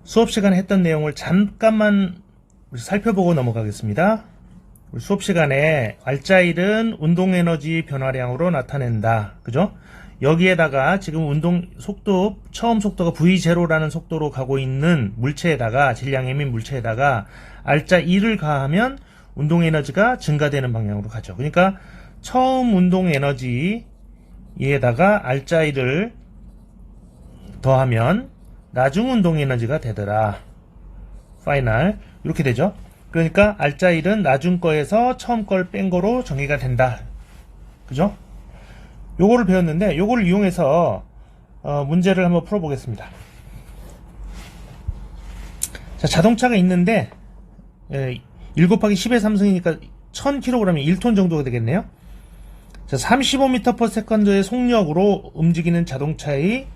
수업 시간에 했던 내용을 잠깐만 살펴보고 넘어가겠습니다. 수업 시간에 알자일은 운동 에너지 변화량으로 나타낸다. 그죠? 여기에다가 지금 운동 속도, 처음 속도가 V0라는 속도로 가고 있는 물체에다가, 질량의 민 물체에다가 알자 1을 가하면 운동 에너지가 증가되는 방향으로 가죠. 그러니까 처음 운동 에너지에다가 알자 1을 더하면 나중 운동 에너지가 되더라. 파이널. 이렇게 되죠. 그러니까 알자 1은 나중 거에서 처음 걸 뺀 거로 정의가 된다. 그죠? 요거를 배웠는데 요거를 이용해서 문제를 한번 풀어보겠습니다. 자, 자동차가 있는데 1 곱하기 10의 3승이니까 1000kg이 1톤 정도가 되겠네요. 자, 35m/s의 속력으로 움직이는 자동차의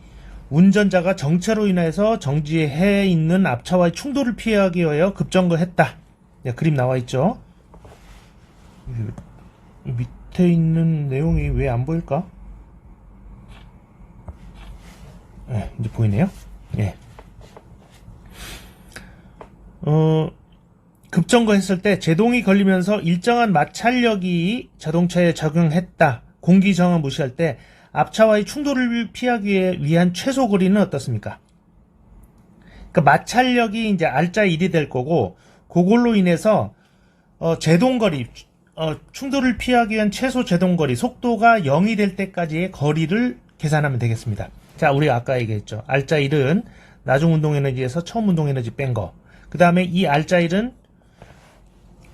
운전자가 정체로 인해서 정지해 있는 앞차와의 충돌을 피하기 위하여 급정거했다. 야, 그림 나와 있죠. 밑에 있는 내용이 왜 안 보일까? 네, 이제 보이네요. 예. 급정거했을 때 제동이 걸리면서 일정한 마찰력이 자동차에 작용했다. 공기 저항을 무시할 때 앞차와의 충돌을 피하기 위한 최소 거리는 어떻습니까? 그러니까 마찰력이 이제 알자 1이 될 거고, 그걸로 인해서 제동거리, 충돌을 피하기 위한 최소 제동거리, 속도가 0이 될 때까지의 거리를 계산하면 되겠습니다. 자, 우리가 아까 얘기했죠. 알자 1은 나중 운동에너지에서 처음 운동에너지 뺀 거. 그 다음에 이 알자 1은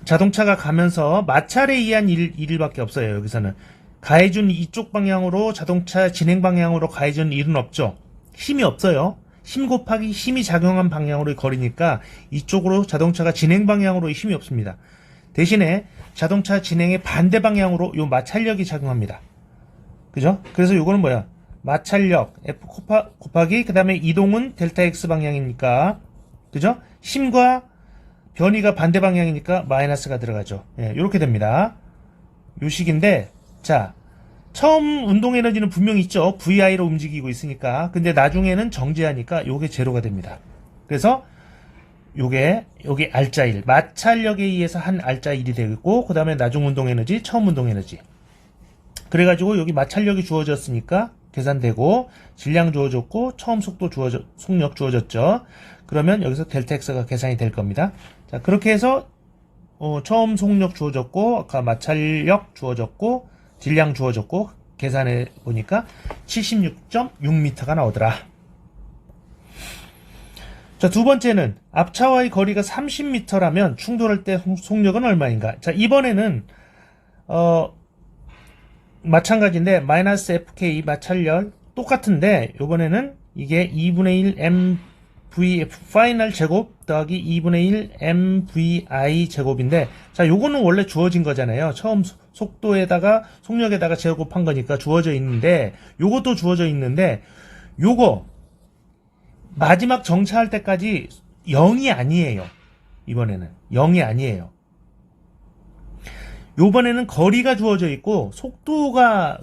자동차가 가면서 마찰에 의한 일밖에 없어요. 여기서는 가해준 이쪽 방향으로, 자동차 진행 방향으로 가해준 일은 없죠. 힘이 없어요. 힘 곱하기 힘이 작용한 방향으로의 거리니까 이쪽으로 자동차가 진행 방향으로의 힘이 없습니다. 대신에 자동차 진행의 반대 방향으로 요 마찰력이 작용합니다. 그죠? 그래서 요거는 뭐야? 마찰력 F 곱하기 그 다음에 이동은 델타 X 방향이니까, 그죠? 힘과 변이가 반대 방향이니까 마이너스가 들어가죠. 예, 이렇게 됩니다. 요 식인데, 자, 처음 운동 에너지는 분명히 있죠. VI로 움직이고 있으니까. 근데 나중에는 정지하니까 요게 제로가 됩니다. 그래서 요게 여기 알자 1, 마찰력에 의해서 한 알자 1이 되겠고, 그 다음에 나중 운동 에너지, 처음 운동 에너지. 그래가지고 여기 마찰력이 주어졌으니까 계산되고, 질량 주어졌고, 처음 속도 속력 주어졌죠. 그러면 여기서 델타 X가 계산이 될 겁니다. 자, 그렇게 해서 처음 속력 주어졌고, 아까 마찰력 주어졌고, 질량 주어졌고, 계산해 보니까 76.6m가 나오더라. 자, 두 번째는 앞차와의 거리가 30m라면 충돌할 때 속력은 얼마인가? 자, 이번에는 마찬가지인데 마이너스 FK 마찰력 똑같은데, 이번에는 이게 2분의 1 MVF 파이널 제곱 더하기 2분의 1 MVI 제곱인데, 자, 요거는 원래 주어진 거잖아요. 처음 속도에다가 속력에다가 제곱한 거니까 주어져 있는데, 요것도 주어져 있는데, 요거 마지막 정차할 때까지 0이 아니에요. 이번에는 0이 아니에요. 요번에는 거리가 주어져 있고, 속도가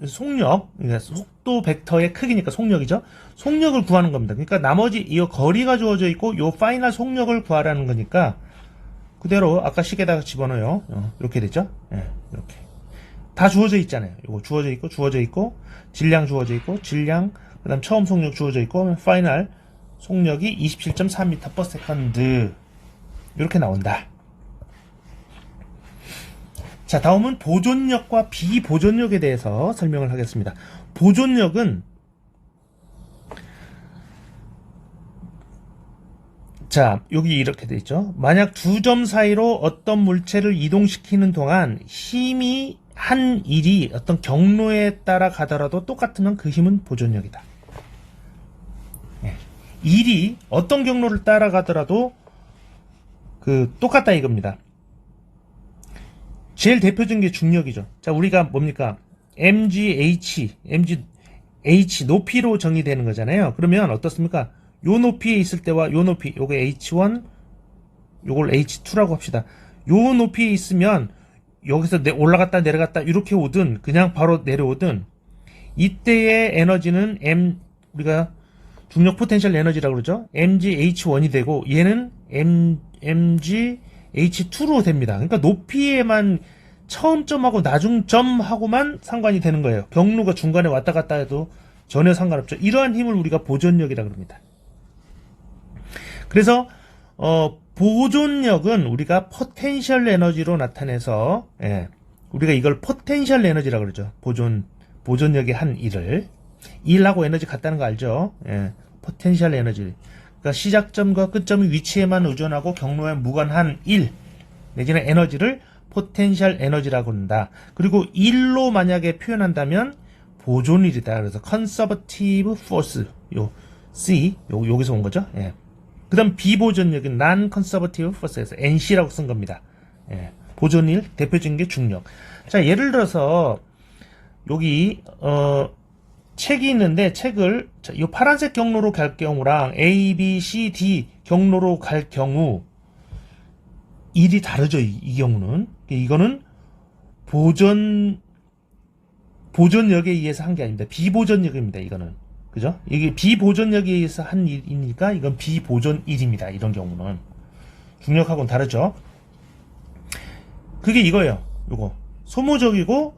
속력, 그러니까 속도 벡터의 크기니까 속력이죠. 속력을 구하는 겁니다. 그러니까 나머지 이 거리가 주어져 있고 요 파이널 속력을 구하라는 거니까 그대로 아까 식에다가 집어넣어요. 이렇게 되죠. 예, 이렇게 다 주어져 있잖아요. 이거 주어져 있고 질량 주어져 있고, 질량 그다음 처음 속력 주어져 있고, 파이널 속력이 27.4m/s 이렇게 나온다. 자, 다음은 보존력과 비보존력에 대해서 설명을 하겠습니다. 보존력은, 자, 여기 이렇게 돼 있죠. 만약 두 점 사이로 어떤 물체를 이동시키는 동안 힘이 한 일이 어떤 경로에 따라 가더라도 똑같으면 그 힘은 보존력이다. 예. 일이 어떤 경로를 따라가더라도 똑같다 이겁니다. 제일 대표적인 게 중력이죠. 자, 우리가 뭡니까? mgh 높이로 정의되는 거잖아요. 그러면 어떻습니까? 요 높이에 있을 때와 요 높이, 요게 h1, 요걸 h2라고 합시다. 요 높이에 있으면 여기서 올라갔다 내려갔다 이렇게 오든 그냥 바로 내려오든, 이때의 에너지는 우리가 중력 포텐셜 에너지라고 그러죠. mgh1이 되고 얘는 mgh2로 됩니다. 그러니까 높이에만 처음 점하고 나중 점하고만 상관이 되는 거예요. 경로가 중간에 왔다 갔다 해도 전혀 상관없죠. 이러한 힘을 우리가 보존력이라고 합니다. 그래서 보존력은 우리가 포텐셜 에너지로 나타내서 우리가 이걸 포텐셜 에너지라고 그러죠. 보존력의 한 일하고 에너지 같다는 거 알죠? 포텐셜 에너지. 그러니까 시작점과 끝점의 위치에만 의존하고 경로에 무관한 일 내지는 에너지를 포텐셜 에너지라고 한다. 그리고 일로 만약에 표현한다면 보존일이다. 그래서 conservative force 요 C 여기서 온 거죠. 그 다음 비보존력은 non-conservative force에서 NC라고 쓴 겁니다. 보존일 대표적인 게 중력. 자, 예를 들어서 여기 책이 있는데 책을 이 파란색 경로로 갈 경우랑 A, B, C, D 경로로 갈 경우 일이 다르죠. 이 경우는 이거는 보존력에 의해서 한 게 아닙니다. 비보존력입니다. 이거는 그죠? 이게 비보존력에 의해서 한 일이니까 이건 비보존일입니다. 이런 경우는 중력하고는 다르죠. 그게 이거예요. 요거 소모적이고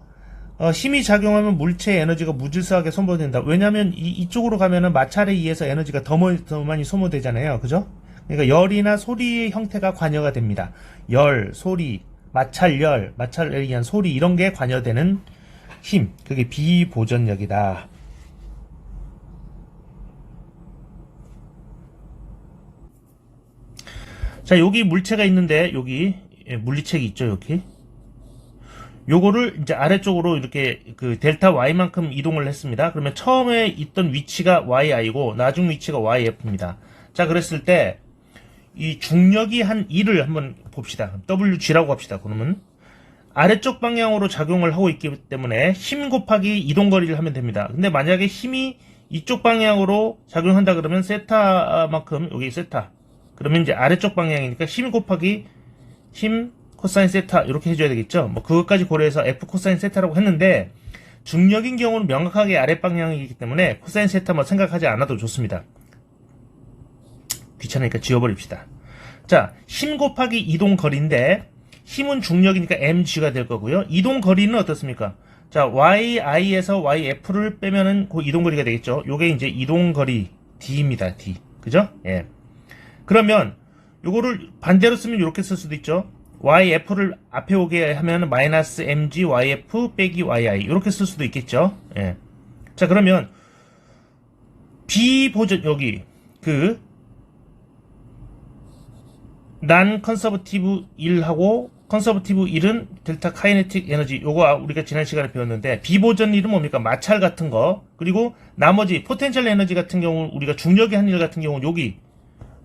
힘이 작용하면 물체의 에너지가 무질서하게 소모된다. 왜냐하면 이쪽으로 가면은 마찰에 의해서 에너지가 더 많이 소모되잖아요. 그죠? 그러니까 열이나 소리의 형태가 관여가 됩니다. 열, 소리, 마찰열, 마찰에 의한 소리 이런 게 관여되는 힘. 그게 비보존력이다. 자, 여기 물체가 있는데 여기 물리책이 있죠. 여기. 요거를 이제 아래쪽으로 이렇게 그 델타 y만큼 이동을 했습니다. 그러면 처음에 있던 위치가 yi고 나중 위치가 yf입니다. 자, 그랬을 때 이 중력이 한 일을 한번 봅시다. wg라고 합시다. 그러면 아래쪽 방향으로 작용을 하고 있기 때문에 힘 곱하기 이동거리를 하면 됩니다. 근데 만약에 힘이 이쪽 방향으로 작용한다 그러면 세타만큼 여기 세타 그러면 이제 아래쪽 방향이니까 힘 곱하기 힘 코사인 세타 이렇게 해줘야 되겠죠. 뭐 그것까지 고려해서 f 코사인 세타라고 했는데 중력인 경우는 명확하게 아래 방향이기 때문에 코사인 세타 뭐 생각하지 않아도 좋습니다. 귀찮으니까 지워버립시다. 자, 힘 곱하기 이동 거리인데 힘은 중력이니까 mg가 될 거고요. 이동 거리는 어떻습니까? 자, yi에서 yf를 빼면은 그 이동 거리가 되겠죠. 요게 이제 이동 거리 d입니다. d. 그죠? 예. 그러면 요거를 반대로 쓰면 이렇게 쓸 수도 있죠. yf를 앞에 오게 하면 마이너스 mg yf 빼기 yi 이렇게 쓸 수도 있겠죠. 예. 자, 그러면 비보존 여기 그 난 컨서버티브 1하고 컨서버티브 1은 델타 카이네틱 에너지 요거 우리가 지난 시간에 배웠는데 비보존 1은 뭡니까? 마찰 같은 거. 그리고 나머지 포텐셜 에너지 같은 경우 우리가 중력의 한 일 같은 경우 여기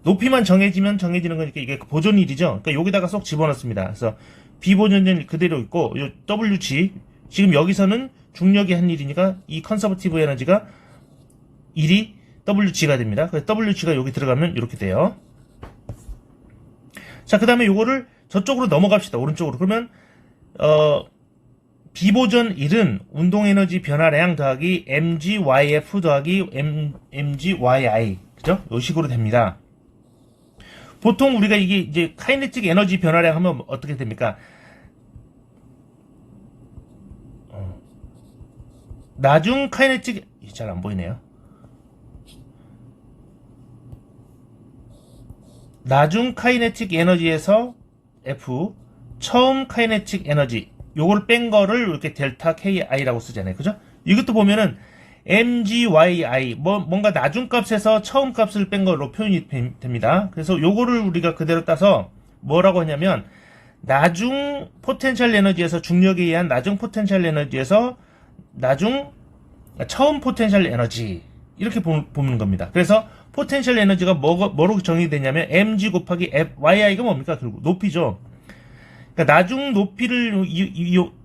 높이만 정해지면 정해지는 거니까 이게 보존 1이죠. 그러니까 여기다가 쏙 집어넣습니다. 그래서 비보존 1 그대로 있고 요 WG 지금 여기서는 중력의 한 일이니까 이 컨서버티브 에너지가 1이 WG가 됩니다. 그래서 WG가 여기 들어가면 이렇게 돼요. 자, 그 다음에 요거를 저쪽으로 넘어갑시다. 오른쪽으로. 그러면 비보존 1은 운동에너지 변화량 더하기 mgyf 더하기 mgyi 그죠? 요 식으로 됩니다. 보통 우리가 이게 이제 카이네틱 에너지 변화량 하면 어떻게 됩니까? 나중 카이네틱 잘 안 보이네요. 나중 카이네틱 에너지에서 F, 처음 카이네틱 에너지, 요걸 뺀 거를 이렇게 델타 KI라고 쓰잖아요. 그죠? 이것도 보면은 MGYI, 뭔가 나중 값에서 처음 값을 뺀 걸로 표현이 됩니다. 그래서 요거를 우리가 그대로 따서 뭐라고 하냐면, 나중 포텐셜 에너지에서 중력에 의한 나중 포텐셜 에너지에서 처음 포텐셜 에너지, 이렇게 보는 겁니다. 그래서 포텐셜 에너지가 뭐로 정의되냐면 mg 곱하기 yi가 뭡니까? 결국 높이죠. 그러니까 나중 높이를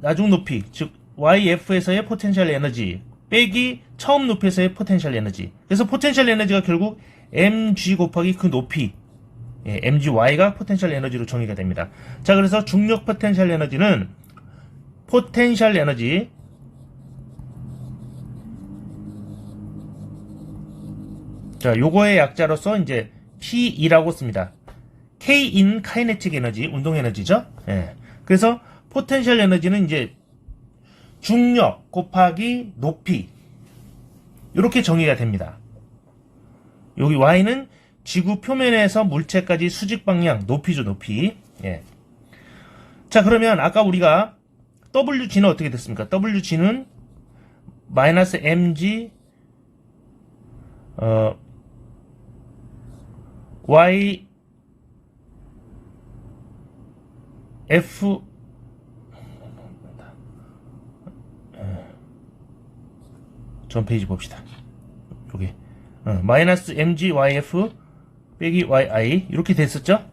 나중 높이 즉 yf에서의 포텐셜 에너지 빼기 처음 높이에서의 포텐셜 에너지. 그래서 포텐셜 에너지가 결국 mg 곱하기 그 높이 mgy가 포텐셜 에너지로 정의가 됩니다. 자, 그래서 중력 포텐셜 에너지는 포텐셜 에너지 자, 요거의 약자로서 이제 P2라고 씁니다. K in 카이네틱 에너지, 운동 에너지죠. 예. 그래서 포텐셜 에너지는 이제 중력 곱하기 높이 이렇게 정의가 됩니다. 여기 Y는 지구 표면에서 물체까지 수직 방향, 높이죠, 높이. 예. 자, 그러면 아까 우리가 WG는 어떻게 됐습니까? WG는 마이너스 mg y f 전 페이지 봅시다. 여기 마이너스 mg yf 빼기 yi 이렇게 됐었죠?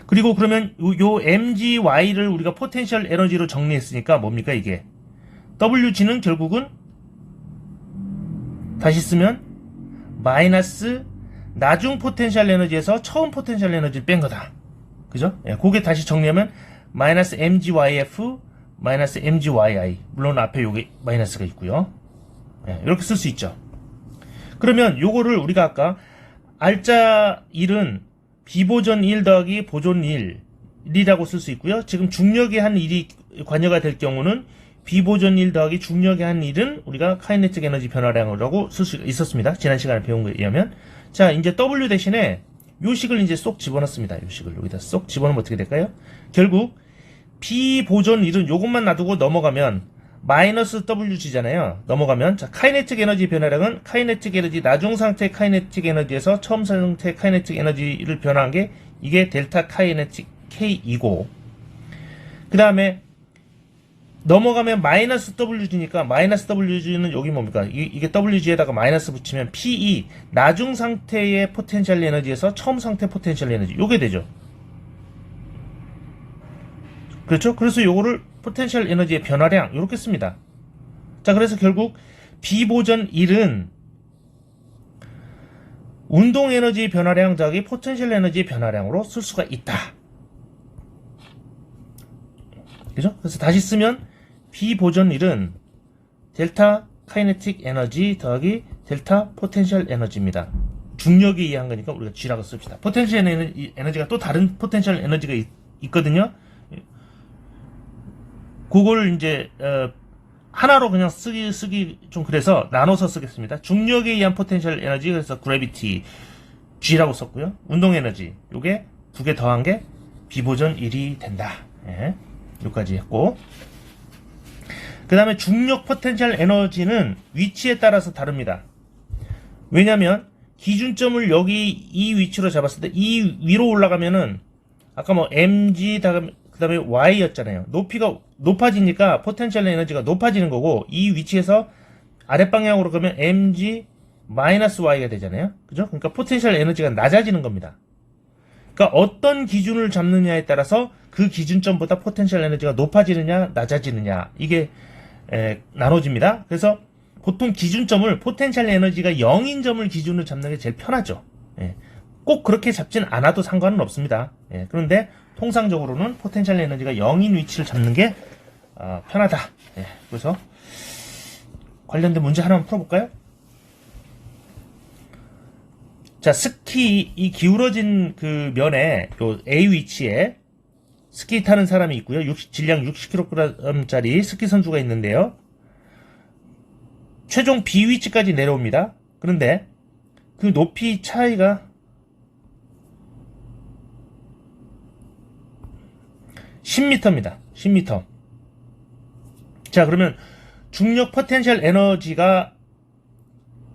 그리고 그러면 요 mgy를 우리가 포텐셜 에너지로 정리했으니까 뭡니까 이게? wg는 결국은 다시 쓰면 마이너스 나중 포텐셜 에너지에서 처음 포텐셜 에너지를 뺀 거다. 그죠? 예, 그게 다시 정리하면 마이너스 mgyf 마이너스 mgyi. 물론 앞에 요게 마이너스가 있고요. 예, 이렇게 쓸 수 있죠. 그러면 요거를 우리가 아까 알짜 1은 비보전 1 더하기 보존 1이라고 쓸 수 있고요. 지금 중력의 한 1이 관여가 될 경우는 비보전 1 더하기 중력의 한 1은 우리가 카이네틱 에너지 변화량이라고 쓸 수 있었습니다. 지난 시간에 배운 거에 의하면. 자, 이제 W 대신에 요 식을 이제 쏙 집어넣습니다. 요 식을 여기다 쏙 집어넣으면 어떻게 될까요? 결국 비보존 1은 요것만 놔두고 넘어가면 마이너스 WG잖아요. 넘어가면 자, 카이네틱 에너지 변화량은 카이네틱 에너지 나중 상태 카이네틱 에너지에서 처음 상태 카이네틱 에너지를 변화한 게 이게 델타 카이네틱 K이고, 그 다음에 넘어가면 마이너스 WG니까 마이너스 WG는 여기 뭡니까? 이게 WG에다가 마이너스 붙이면 PE 나중 상태의 포텐셜 에너지에서 처음 상태 포텐셜 에너지 요게 되죠. 그렇죠? 그래서 요거를 포텐셜 에너지의 변화량 이렇게 씁니다. 자, 그래서 결국 비보전 1은 운동 에너지 변화량 더하기 포텐셜 에너지 변화량으로 쓸 수가 있다. 그죠? 그래서 다시 쓰면 비보전 1은 델타 카이네틱 에너지 더하기 델타 포텐셜 에너지입니다. 중력에 의한 거니까 우리가 G라고 씁시다. 포텐셜 에너지가 또 다른 포텐셜 에너지가 있거든요. 그걸 이제 하나로 그냥 쓰기 좀 그래서 나눠서 쓰겠습니다. 중력에 의한 포텐셜 에너지, 그래서 그래비티 G라고 썼고요. 운동 에너지 요게 두 개 더한 게 비보전 1이 된다. 예, 여기까지 했고, 그 다음에 중력 포텐셜 에너지는 위치에 따라서 다릅니다. 왜냐면 기준점을 여기 이 위치로 잡았을 때 이 위로 올라가면은 아까 뭐 mg 그 다음에 y였잖아요. 높이가 높아지니까 포텐셜 에너지가 높아지는 거고, 이 위치에서 아랫방향으로 가면 mg 마이너스 y가 되잖아요. 그죠? 그러니까 포텐셜 에너지가 낮아지는 겁니다. 그러니까 어떤 기준을 잡느냐에 따라서 그 기준점보다 포텐셜 에너지가 높아지느냐 낮아지느냐 이게 나눠집니다. 그래서 보통 기준점을 포텐셜 에너지가 0인 점을 기준으로 잡는 게 제일 편하죠. 예. 꼭 그렇게 잡진 않아도 상관은 없습니다. 예. 그런데 통상적으로는 포텐셜 에너지가 0인 위치를 잡는 게 편하다. 예. 그래서 관련된 문제 하나만 풀어볼까요? 자, 스키 이 기울어진 그 면에 요 A 위치에 스키 타는 사람이 있고요. 질량 60kg짜리 스키 선수가 있는데요. 최종 B 위치까지 내려옵니다. 그런데 그 높이 차이가 10m입니다. 10m. 자, 그러면 중력 포텐셜 에너지가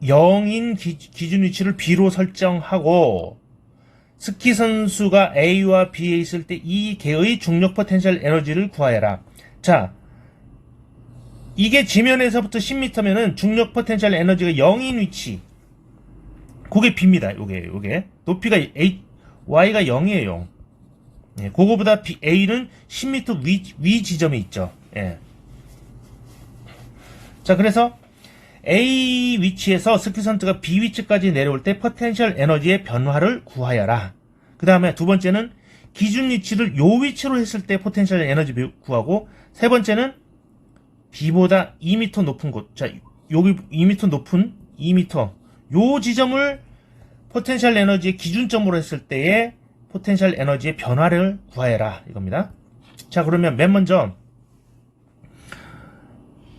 0인 기준 위치를 B로 설정하고 스키 선수가 A와 B에 있을 때 이 개의 중력 포텐셜 에너지를 구하여라. 자, 이게 지면에서부터 10m면은 중력 포텐셜 에너지가 0인 위치, 그게 B입니다. 요게 높이가 Y가 0이에요. 0. 예, 그거보다 A는 10m 위 지점에 있죠. 예. 자, 그래서 A 위치에서 스키 선수가 B 위치까지 내려올 때 포텐셜 에너지의 변화를 구하여라. 그 다음에 두 번째는 기준 위치를 요 위치로 했을 때 포텐셜 에너지 구하고, 세 번째는 B보다 2m 높은 곳. 자, 여기 2m 높은 2m. 요 지점을 포텐셜 에너지의 기준점으로 했을 때의 포텐셜 에너지의 변화를 구하해라 이겁니다. 자, 그러면 맨 먼저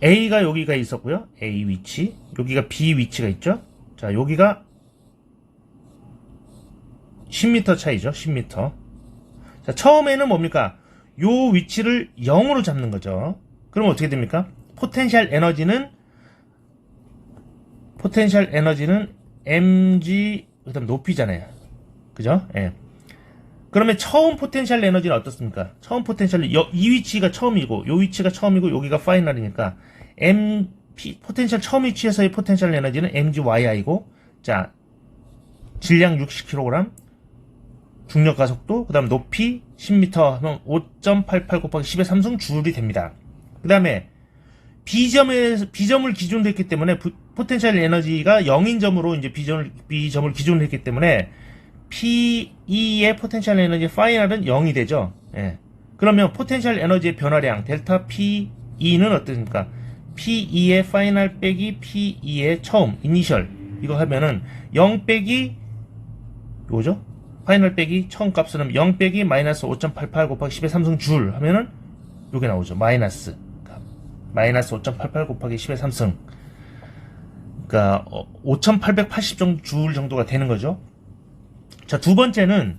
A가 여기가 있었고요. A 위치, 여기가 B 위치가 있죠. 자, 여기가 10m 차이죠. 10m. 자, 처음에는 뭡니까? 요 위치를 0으로 잡는 거죠. 그럼 어떻게 됩니까? 포텐셜 에너지는 mg 그다음 높이잖아요. 그죠? 예. 그러면 처음 포텐셜 에너지는 어떻습니까? 처음 포텐셜 이 위치가 처음이고 요 위치가 처음이고 여기가 파이널이니까 포텐셜 처음 위치에서의 포텐셜 에너지는 mgy이고, 자, 질량 60kg, 중력 가속도, 그 다음 높이 10m 하면 5.88 곱하기 10의 3승 줄이 됩니다. 그 다음에 B점을 기준으로 했기 때문에 포텐셜 에너지가 0인 점으로 이제 B점을 기준으로 했기 때문에 P2의 포텐셜 에너지 파이널은 0이 되죠. 예. 그러면 포텐셜 에너지의 변화량 델타 P2는 어떻습니까? P2의 파이널 빼기 P2의 처음 이니셜 이거 하면은 0 빼기 요거죠? 파이널 빼기 처음 값은 0 빼기 마이너스 5.88 곱하기 10의 3승 줄 하면은 요게 나오죠. 마이너스 5.88 곱하기 10의 3승. 그러니까 5,880 줄 정도가 되는 거죠. 자, 두 번째는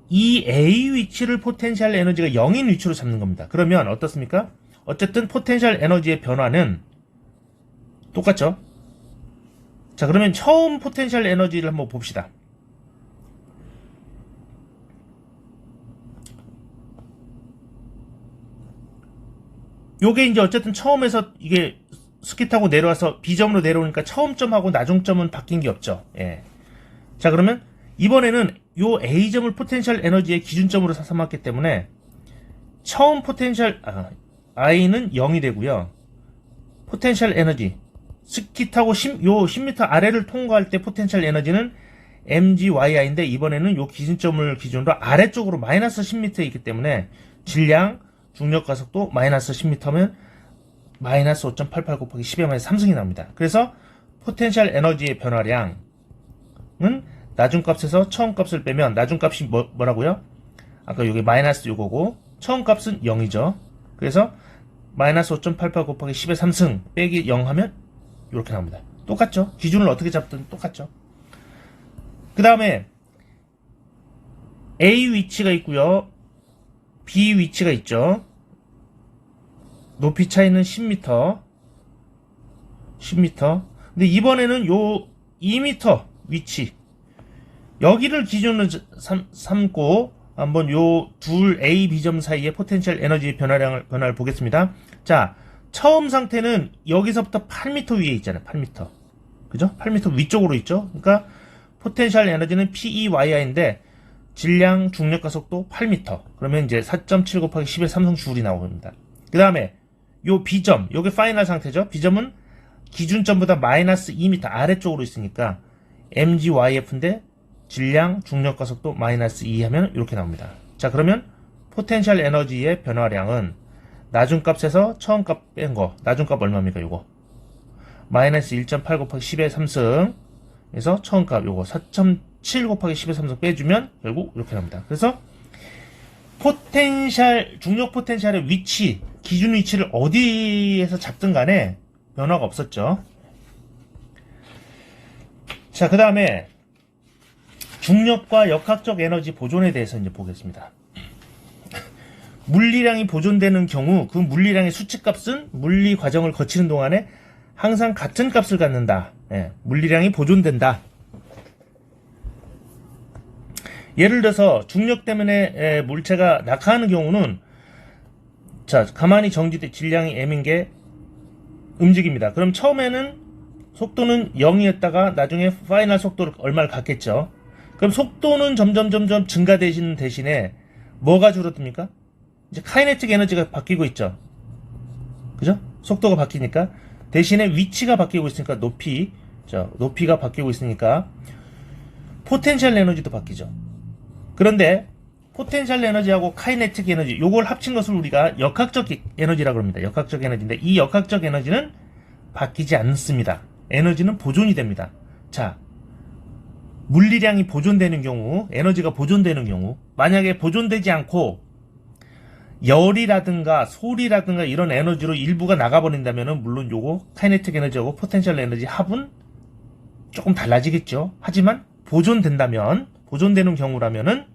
이 A 위치를 포텐셜 에너지가 0인 위치로 잡는 겁니다. 그러면 어떻습니까? 어쨌든 포텐셜 에너지의 변화는 똑같죠? 자, 그러면 처음 포텐셜 에너지를 한번 봅시다. 요게 이제 어쨌든 처음에서 이게 스키 타고 내려와서 B점으로 내려오니까 처음 점하고 나중 점은 바뀐 게 없죠. 예. 자, 그러면 이번에는 요 A점을 포텐셜 에너지의 기준점으로 삼았기 때문에 처음 포텐셜 I는 0이 되고요. 포텐셜 에너지 스키 타고 10m 아래를 통과할 때 포텐셜 에너지는 mgy인데 이번에는 요 기준점을 기준으로 아래쪽으로 마이너스 10m에 있기 때문에 질량, 중력 가속도 마이너스 10m면 마이너스 5.88 곱하기 10의 마이너스 3승이 나옵니다. 그래서 포텐셜 에너지의 변화량은 나중 값에서 처음 값을 빼면 나중 값이 뭐라고요? 아까 여기 마이너스 요거고 처음 값은 0이죠. 그래서 마이너스 5.88 곱하기 10의 3승 빼기 0 하면 이렇게 나옵니다. 똑같죠? 기준을 어떻게 잡든 똑같죠. 그 다음에 A 위치가 있고요. B 위치가 있죠. 높이 차이는 10m. 근데 이번에는 요 2m 위치 여기를 기준으로 삼고 한번 요 둘 A, B점 사이의 포텐셜 에너지 변화를 보겠습니다. 자, 처음 상태는 여기서부터 8m 위에 있잖아요. 8m. 그죠? 8m 위쪽으로 있죠? 그러니까 포텐셜 에너지는 PEYI인데 질량, 중력 가속도 8m. 그러면 이제 4.7 곱하기 10의 3승 줄이 나옵니다. 그 다음에 요 B점, 요게 파이널 상태죠? B점은 기준점보다 마이너스 2m 아래쪽으로 있으니까 mgyf인데 질량, 중력 가속도 마이너스 2 하면 이렇게 나옵니다. 자, 그러면 포텐셜 에너지의 변화량은 나중 값에서 처음 값 뺀 거, 나중 값 얼마입니까? 요거 마이너스 1.8 곱하기 10의 3승 그래서 처음 값 요거 4.7 곱하기 10의 3승 빼주면 결국 이렇게 나옵니다. 그래서 중력 포텐셜의 위치, 기준 위치를 어디에서 잡든 간에 변화가 없었죠. 자, 그 다음에 중력과 역학적 에너지 보존에 대해서 이제 보겠습니다. 물리량이 보존되는 경우 그 물리량의 수치값은 물리 과정을 거치는 동안에 항상 같은 값을 갖는다. 예, 물리량이 보존된다. 예를 들어서 중력 때문에 물체가 낙하하는 경우는 자, 가만히 정지돼 질량이 m인 게 움직입니다. 그럼 처음에는 속도는 0이었다가 나중에 파이널 속도를 얼마를 갖겠죠. 그럼 속도는 점점 증가되시는 대신에 뭐가 줄어듭니까? 이제 카이네틱 에너지가 바뀌고 있죠. 그죠? 속도가 바뀌니까 대신에 위치가 바뀌고 있으니까 높이가 바뀌고 있으니까 포텐셜 에너지도 바뀌죠. 그런데 포텐셜 에너지하고 카이네틱 에너지 요걸 합친 것을 우리가 역학적 에너지라고 합니다. 역학적 에너지인데 이 역학적 에너지는 바뀌지 않습니다. 에너지는 보존이 됩니다. 자, 물리량이 보존되는 경우, 에너지가 보존되는 경우, 만약에 보존되지 않고 열이라든가 소리라든가 이런 에너지로 일부가 나가버린다면은 물론 요거 카이네틱 에너지하고 포텐셜 에너지 합은 조금 달라지겠죠. 하지만 보존되는 경우라면은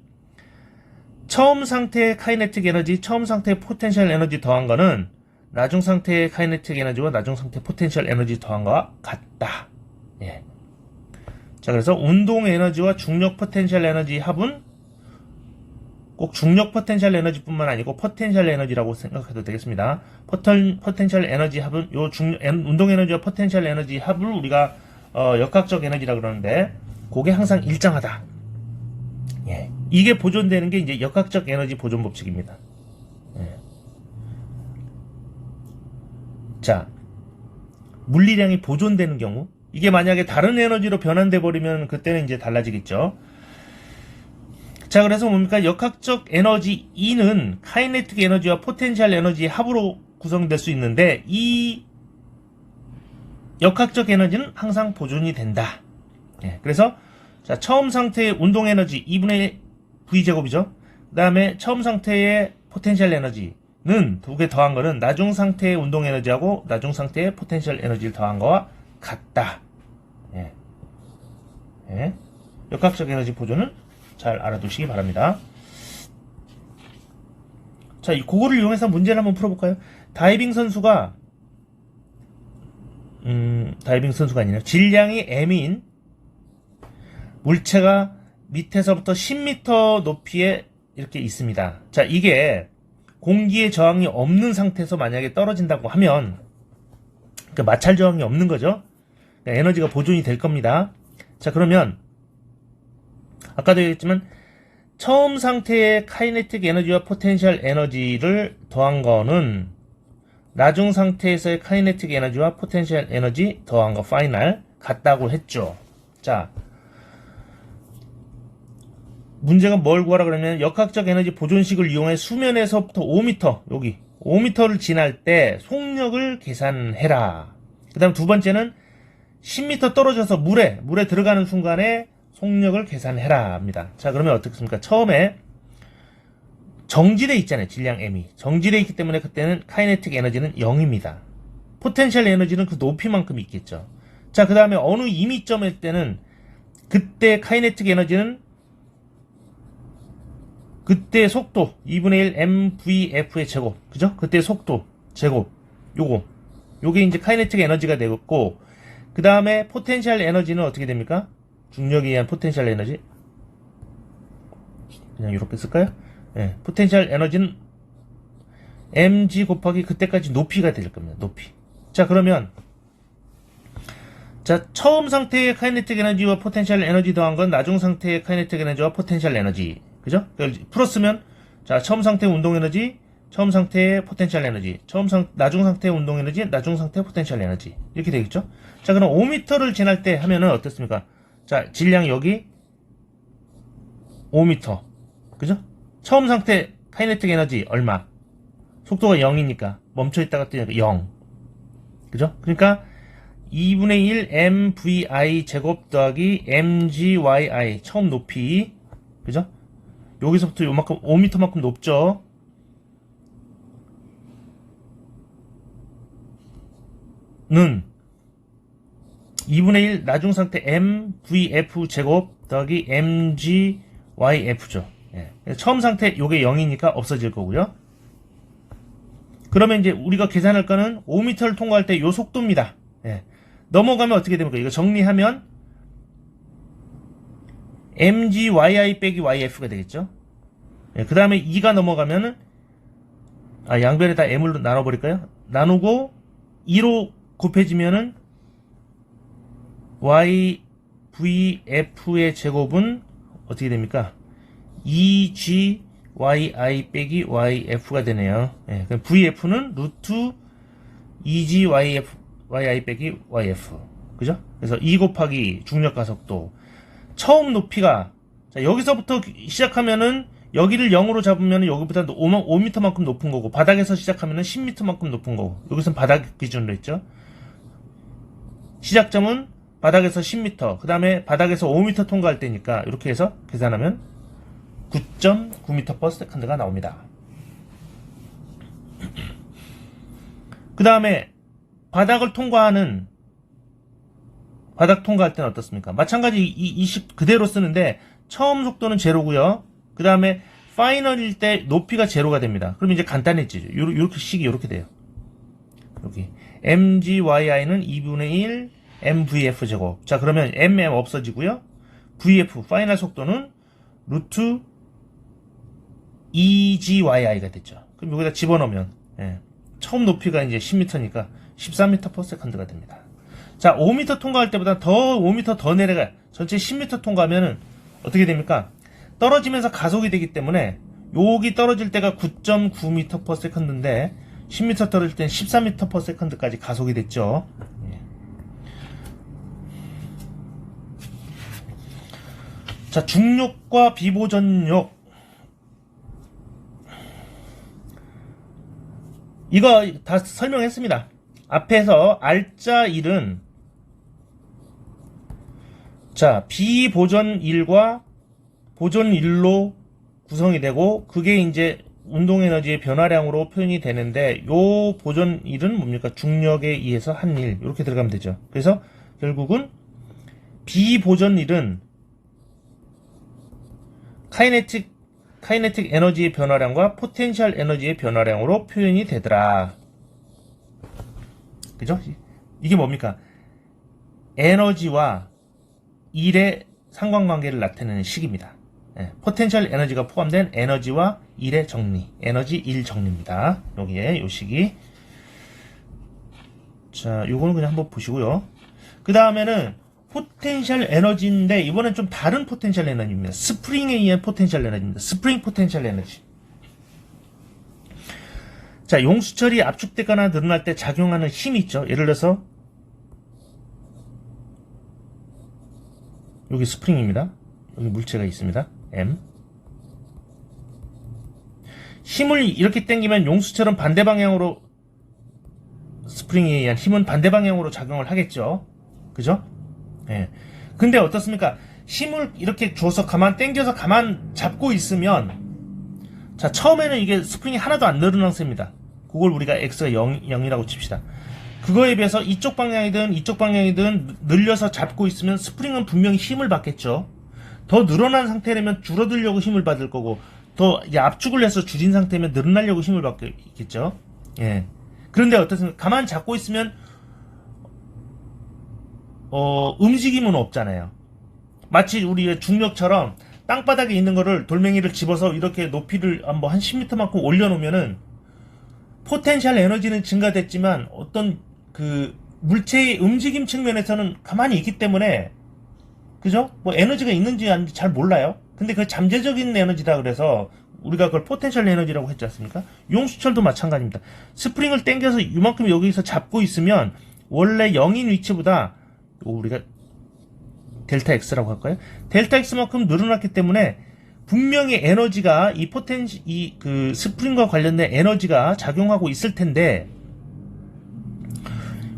처음 상태의 카이네틱 에너지, 처음 상태의 포텐셜 에너지 더한 거는 나중 상태의 카이네틱 에너지와 나중 상태 포텐셜 에너지 더한 거와 같다. 예. 자, 그래서 운동 에너지와 중력 포텐셜 에너지 합은 꼭 중력 포텐셜 에너지뿐만 아니고 포텐셜 에너지라고 생각해도 되겠습니다. 포텐셜 에너지 합은 운동 에너지와 포텐셜 에너지 합을 우리가 역학적 에너지라 그러는데 그게 항상 일정하다. 예. 이게 보존되는 게 이제 역학적 에너지 보존 법칙입니다. 예. 자, 물리량이 보존되는 경우, 이게 만약에 다른 에너지로 변환돼 버리면 그때는 이제 달라지겠죠. 자, 그래서 뭡니까? 역학적 에너지 E는 카이네틱 에너지와 포텐셜 에너지 합으로 구성될 수 있는데 이 역학적 에너지는 항상 보존이 된다. 예, 그래서 자, 처음 상태의 운동 에너지 2분의 V제곱이죠. 그 다음에 처음 상태의 포텐셜 에너지는 두 개 더한 거는 나중 상태의 운동 에너지하고 나중 상태의 포텐셜 에너지를 더한 거와 같다. 예. 예. 역학적 에너지 보존은 잘 알아두시기 바랍니다. 자, 그거를 이용해서 문제를 한번 풀어볼까요? 다이빙 선수가 아니라 질량이 m인 물체가 밑에서부터 10m 높이에 이렇게 있습니다. 자, 이게 공기의 저항이 없는 상태에서 만약에 떨어진다고 하면 그 마찰 저항이 없는 거죠. 그러니까 에너지가 보존이 될 겁니다. 자, 그러면 아까도 얘기했지만 처음 상태의 카이네틱 에너지와 포텐셜 에너지를 더한 거는 나중 상태에서의 카이네틱 에너지와 포텐셜 에너지 더한 거 파이널 같다고 했죠. 자, 문제가 뭘 구하라 그러면 역학적 에너지 보존식을 이용해 수면에서부터 5m, 여기 5m를 지날 때 속력을 계산해라. 그 다음 두 번째는 10m 떨어져서 물에 들어가는 순간에 속력을 계산해라 합니다. 자, 그러면 어떻습니까? 처음에 정지돼 있잖아요. 질량 m이. 정지돼 있기 때문에 그때는 카이네틱 에너지는 0입니다. 포텐셜 에너지는 그 높이만큼 있겠죠. 자, 그 다음에 어느 임의점일 때는 그때 카이네틱 에너지는 그때 속도 2분의 1 mvf의 제곱. 그죠? 그때 속도 제곱. 요게 이제 카이네틱 에너지가 되겠고, 그 다음에 포텐셜 에너지는 어떻게 됩니까? 중력에 의한 포텐셜 에너지. 그냥 이렇게 쓸까요? 예, 포텐셜 에너지는 mg 곱하기 그때까지 높이가 될 겁니다. 높이. 자, 그러면 자, 처음 상태의 카이네틱 에너지와 포텐셜 에너지 더한 건 나중 상태의 카이네틱 에너지와 포텐셜 에너지. 그죠? 풀었으면 자, 처음 상태의 운동 에너지, 처음 상태의 포텐셜 에너지, 나중 상태의 운동 에너지, 나중 상태의 포텐셜 에너지. 이렇게 되겠죠? 자, 그럼 5m를 지날 때 하면은 어떻습니까? 자, 질량이 여기 5m. 그죠? 처음 상태 카이네틱 에너지 얼마? 속도가 0이니까 멈춰있다가 뜨니까 0. 그죠? 그러니까 2분의 1 mvi 제곱 더하기 mgyi 처음 높이. 그죠? 여기서부터 요만큼 5m만큼 높죠? 는 2분의 1 나중 상태 mvf 제곱 더하기 mgyf죠. 예. 처음 상태 요게 0이니까 없어질 거고요. 그러면 이제 우리가 계산할 거는 5m를 통과할 때 요 속도입니다. 예. 넘어가면 어떻게 됩니까? 이거 정리하면 mgyi 빼기 yf가 되겠죠. 예, 그 다음에 2가 넘어가면은 양변에다 m을 나눠버릴까요? 나누고 2로 곱해지면은 yvf의 제곱은 어떻게 됩니까? 2gyi 빼기 yf가 되네요. 예, 그럼 vf는 루트 2gyyi 빼기 yf. 그죠? 그래서 2 곱하기 중력 가속도. 처음 높이가, 자, 여기서부터 시작하면은, 여기를 0으로 잡으면 여기보다 5m만큼 높은 거고, 바닥에서 시작하면은 10m만큼 높은 거고, 여기서는 바닥 기준으로 했죠. 시작점은 바닥에서 10m, 그 다음에 바닥에서 5m 통과할 때니까 이렇게 해서 계산하면 9.9m/s가 나옵니다. 그 다음에 바닥 통과할 때는 어떻습니까? 마찬가지 이 식 그대로 쓰는데 처음 속도는 제로고요. 그 다음에 파이널일 때 높이가 제로가 됩니다. 그럼 이제 간단해지죠. 요렇게 식이 요렇게 돼요. 여기 mgy는 2분의 1 mvf 제곱. 자, 그러면 mm 없어지고요. vf 파이널 속도는 루트 2gy가 됐죠. 그럼 여기다 집어넣으면 처음 높이가 이제 10m니까 13m/s가 됩니다. 자, 5m 통과할 때보다 5m 더 내려가요. 전체 10m 통과하면은 어떻게 됩니까? 떨어지면서 가속이 되기 때문에 여기 떨어질 때가 9.9m/s인데 10m 떨어질 때는 13m/s까지 가속이 됐죠. 자, 중력과 비보전력. 이거 다 설명했습니다. 앞에서 R자 1은 자, 비보전 1과 보전 1로 구성이 되고 그게 이제 운동에너지의 변화량으로 표현이 되는데 요 보전 1은 뭡니까? 중력에 의해서 한 일 이렇게 들어가면 되죠. 그래서 결국은 비보전 1은 카이네틱 에너지의 변화량과 포텐셜 에너지의 변화량으로 표현이 되더라. 그죠? 이게 뭡니까? 에너지와 일의 상관관계를 나타내는 식입니다. 포텐셜 에너지가 포함된 에너지와 일의 정리, 에너지 일 정리입니다. 여기에 요 식이. 자, 요거는 그냥 한번 보시고요. 그 다음에는 포텐셜 에너지인데 이번엔 좀 다른 포텐셜 에너지입니다. 스프링에 의한 포텐셜 에너지입니다. 스프링 포텐셜 에너지. 자, 용수철이 압축되거나 늘어날 때 작용하는 힘이 있죠. 예를 들어서 여기 스프링입니다. 여기 물체가 있습니다. M. 힘을 이렇게 당기면 용수철은 반대 방향으로 스프링에 의한 힘은 반대 방향으로 작용을 하겠죠. 그죠? 예. 근데 어떻습니까? 힘을 이렇게 줘서 가만 당겨서 가만 잡고 있으면 자, 처음에는 이게 스프링이 하나도 안 늘어난 상태입니다. 그걸 우리가 X가 0이라고 칩시다. 그거에 비해서 이쪽 방향이든 늘려서 잡고 있으면 스프링은 분명히 힘을 받겠죠. 더 늘어난 상태라면 줄어들려고 힘을 받을 거고 더 압축을 해서 줄인 상태면 늘어나려고 힘을 받겠죠. 예. 그런데 어떻습니까? 가만 잡고 있으면 움직임은 없잖아요. 마치 우리의 중력처럼 땅바닥에 있는 거를 돌멩이를 집어서 이렇게 높이를 한 10m만큼 올려놓으면은 포텐셜 에너지는 증가됐지만 어떤 그 물체의 움직임 측면에서는 가만히 있기 때문에 그죠? 뭐 에너지가 있는지 아닌지 잘 몰라요. 근데 그 잠재적인 에너지다 그래서 우리가 그걸 포텐셜 에너지라고 했지 않습니까? 용수철도 마찬가지입니다. 스프링을 당겨서 이만큼 여기서 잡고 있으면 원래 0인 위치보다 우리가 델타 X라고 할까요? 델타 X만큼 늘어났기 때문에 분명히 에너지가 그 스프링과 관련된 에너지가 작용하고 있을 텐데